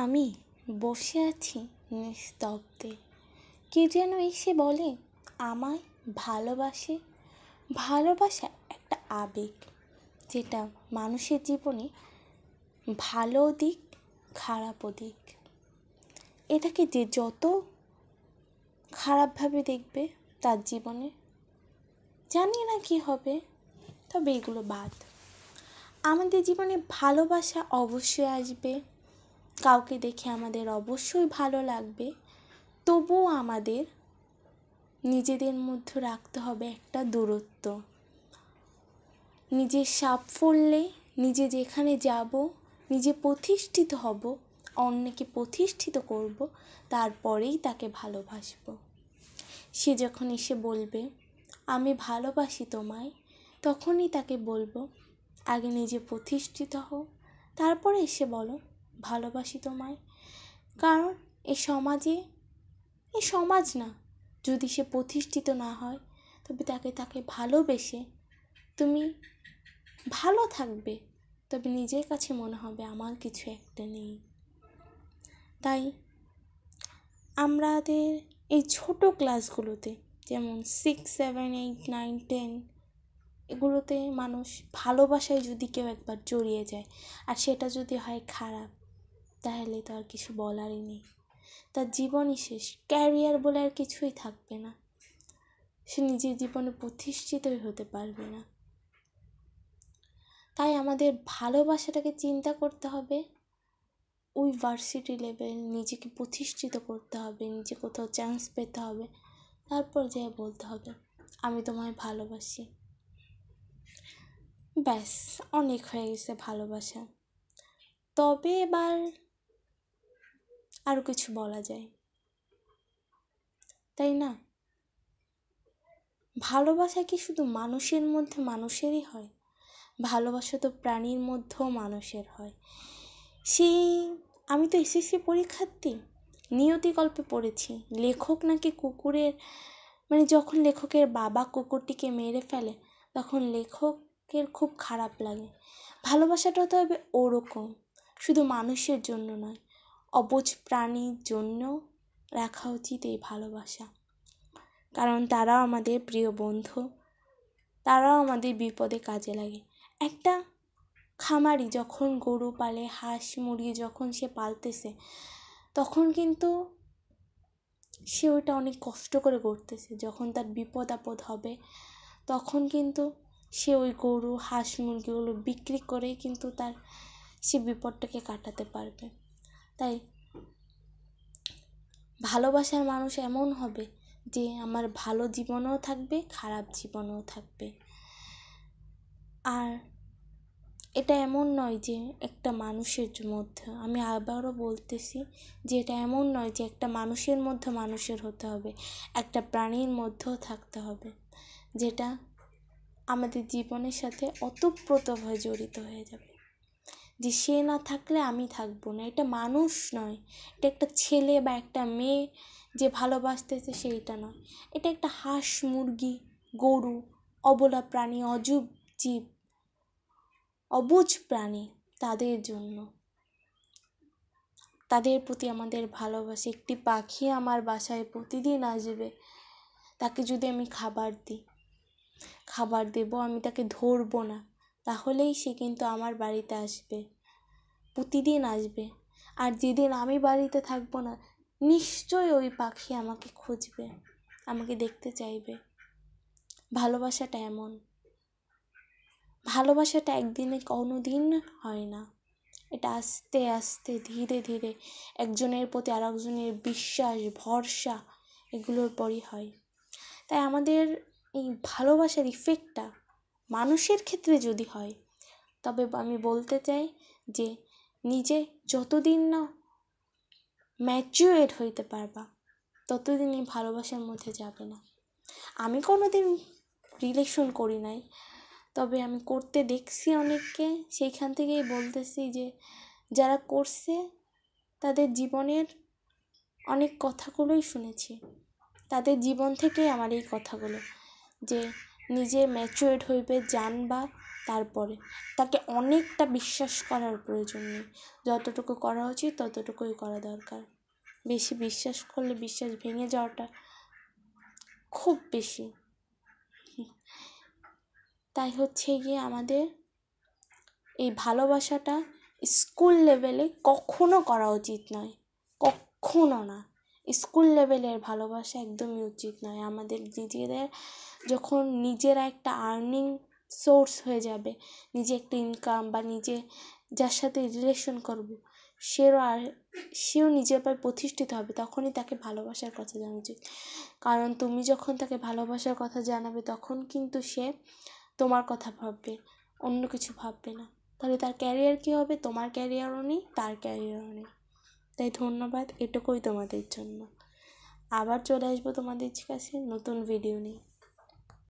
আমি বসে আছি নিস্তব্ধে। কে যেন এসে বলে আমায় ভালোবাসে। ভালোবাসা একটা আবেগ, যেটা মানুষের জীবনে ভালো দিক খারাপও দিক। এটাকে যে যত খারাপভাবে দেখবে তার জীবনে জানি না কি হবে, তবে এগুলো বাদ। আমাদের জীবনে ভালোবাসা অবশ্যই আসবে, কাউকে দেখে আমাদের অবশ্যই ভালো লাগবে, তবুও আমাদের নিজেদের মধ্যে রাখতে হবে একটা দূরত্ব। নিজের সাফল্যে নিজে যেখানে যাব, নিজে প্রতিষ্ঠিত হব, অন্যকে প্রতিষ্ঠিত করব, তারপরেই তাকে ভালোবাসব। সে যখন এসে বলবে আমি ভালোবাসি তোমায়, তখনই তাকে বলবো আগে নিজে প্রতিষ্ঠিত হও, তারপরে এসে বলো ভালোবাসি তোমায়। কারণ এই সমাজ না, যদি সে প্রতিষ্ঠিত না হয় তবে তাকে ভালোবেসে তুমি ভালো থাকবে, তবে নিজের কাছে মনে হবে আমার কিছু একটা নেই। তাই আমাদের এই ছোট ক্লাসগুলোতে, যেমন 6, 7, 8, 9, 10, এগুলোতে মানুষ ভালোবাসায় যদি কেউ একবার জড়িয়ে যায় আর সেটা যদি হয় খারাপ, তাহলে তো আর কিছু বলারই নেই। তার জীবনই শেষ, ক্যারিয়ার বলে আর কিছুই থাকবে না, সে নিজের জীবনে প্রতিষ্ঠিতই হতে পারবে না। তাই আমাদের ভালোবাসাটাকে চিন্তা করতে হবে ওই ভার্সিটি লেভেল, নিজেকে প্রতিষ্ঠিত করতে হবে, নিজে কোথাও চান্স পেতে হবে, তারপর যেয়ে বলতে হবে আমি তোমায় ভালোবাসি। ব্যাস, অনেক হয়ে গেছে ভালোবাসা। তবে এবার আরও কিছু বলা যায়, তাই না? ভালোবাসা কি শুধু মানুষের মধ্যে মানুষেরই হয়? ভালোবাসা তো প্রাণীর মধ্যেও মানুষের হয়। আমি তো এসএসসি পরীক্ষার্থী, নিয়তি গল্পে পড়েছি লেখক নাকি কুকুরের, যখন লেখকের বাবা কুকুরটিকে মেরে ফেলে তখন লেখকের খুব খারাপ লাগে। ভালোবাসাটা তো হবে ওরকম, শুধু মানুষের জন্য নয়, অবুঝ প্রাণীর জন্য রাখা উচিত এই ভালোবাসা। কারণ তারাও আমাদের প্রিয় বন্ধু, তারাও আমাদের বিপদে কাজে লাগে। একটা খামারি যখন গরু পালে, হাঁস মুরগি যখন সে পালতেছে, তখন কিন্তু সে ওইটা অনেক কষ্ট করে করতেছে। যখন তার বিপদ আপদ হবে তখন কিন্তু সে ওই গরু হাঁস মুরগিগুলো বিক্রি করেই কিন্তু সে বিপদটাকে কাটাতে পারবে। তাই ভালোবাসার মানুষ এমন হবে যে আমার ভালো জীবনেও থাকবে, খারাপ জীবনেও থাকবে। আর এটা এমন নয় যে একটা মানুষের মধ্যে, আমি আবারও বলতেছি যে এটা এমন নয় যে একটা মানুষের মধ্যে মানুষের হতে হবে, একটা প্রাণীর মধ্যেও থাকতে হবে, যেটা আমাদের জীবনের সাথে ওতপ্রোতভাবে জড়িত হয়ে যাবে। যে সে না থাকলে আমি থাকবো না, এটা মানুষ নয়, এটা একটা ছেলে বা একটা মেয়ে যে ভালোবাসতেছে সেইটা নয়, এটা একটা হাঁস মুরগি গরু, অবলা প্রাণী, অজীব জীব, অবুঝ প্রাণী, তাদের জন্য, তাদের প্রতি আমাদের ভালোবাসা। একটি পাখি আমার বাসায় প্রতিদিন আসবে, তাকে যদি আমি খাবার দেব, আমি তাকে ধরবো না, তাহলেই সে কিন্তু আমার বাড়িতে আসবে, প্রতিদিন আসবে। আর যেদিন আমি বাড়িতে থাকবো না, নিশ্চয়ই ওই পাখি আমাকে খুঁজবে, আমাকে দেখতে চাইবে। ভালোবাসাটা এমন, ভালোবাসাটা একদিনে কোনোদিন হয় না, এটা আস্তে আস্তে ধীরে ধীরে একজনের প্রতি আরেকজনের বিশ্বাস ভরসা এগুলোর পরই হয়। তাই আমাদের এই ভালোবাসার ইফেক্টটা মানুষের ক্ষেত্রে যদি হয়, তবে আমি বলতে চাই যে নিজে যতদিন না ম্যাচিউরড হইতে পারবা ততদিন এই ভালোবাসার মধ্যে যাবে না। আমি কোনোদিন রিলেশন করি নাই, তবে আমি করতে দেখছি অনেককে, সেইখান থেকেই বলতেছি যে যারা করছে তাদের জীবনের অনেক কথাগুলোই শুনেছি, তাদের জীবন থেকেই আমার এই কথাগুলো, যে নিজে ম্যাচিউরড হইবে, জানবা তারপরে তাকে অনেকটা বিশ্বাস করার প্রয়োজন নেই, যতটুকু করা উচিত ততটুকুই করা দরকার। বেশি বিশ্বাস করলে বিশ্বাস ভেঙে যাওয়াটা খুব বেশি। তাই হচ্ছে গিয়ে আমাদের এই ভালোবাসাটা স্কুল লেভেলে কখনো করা উচিত নয়, কখনো না। স্কুল লেভেলের ভালোবাসা একদমই উচিত নয়। আমাদের নিজেদের যখন নিজেরা একটা আর্নিং সোর্স হয়ে যাবে, নিজে একটা ইনকাম বা নিজে যার সাথে রিলেশন করব সেও নিজের পায়ে প্রতিষ্ঠিত হবে, তখনই তাকে ভালোবাসার কথা জানা উচিত। কারণ তুমি যখন তাকে ভালোবাসার কথা জানাবে তখন কিন্তু সে তোমার কথা ভাববে, অন্য কিছু ভাববে না। তাহলে তার ক্যারিয়ার কী হবে? তোমার ক্যারিয়ারও নেই, তার ক্যারিয়ারও নেই। তাই ধন্যবাদ, এটুকুই তোমাদের জন্য। আবার চলে আসবো তোমাদের কাছে নতুন ভিডিও নিয়ে।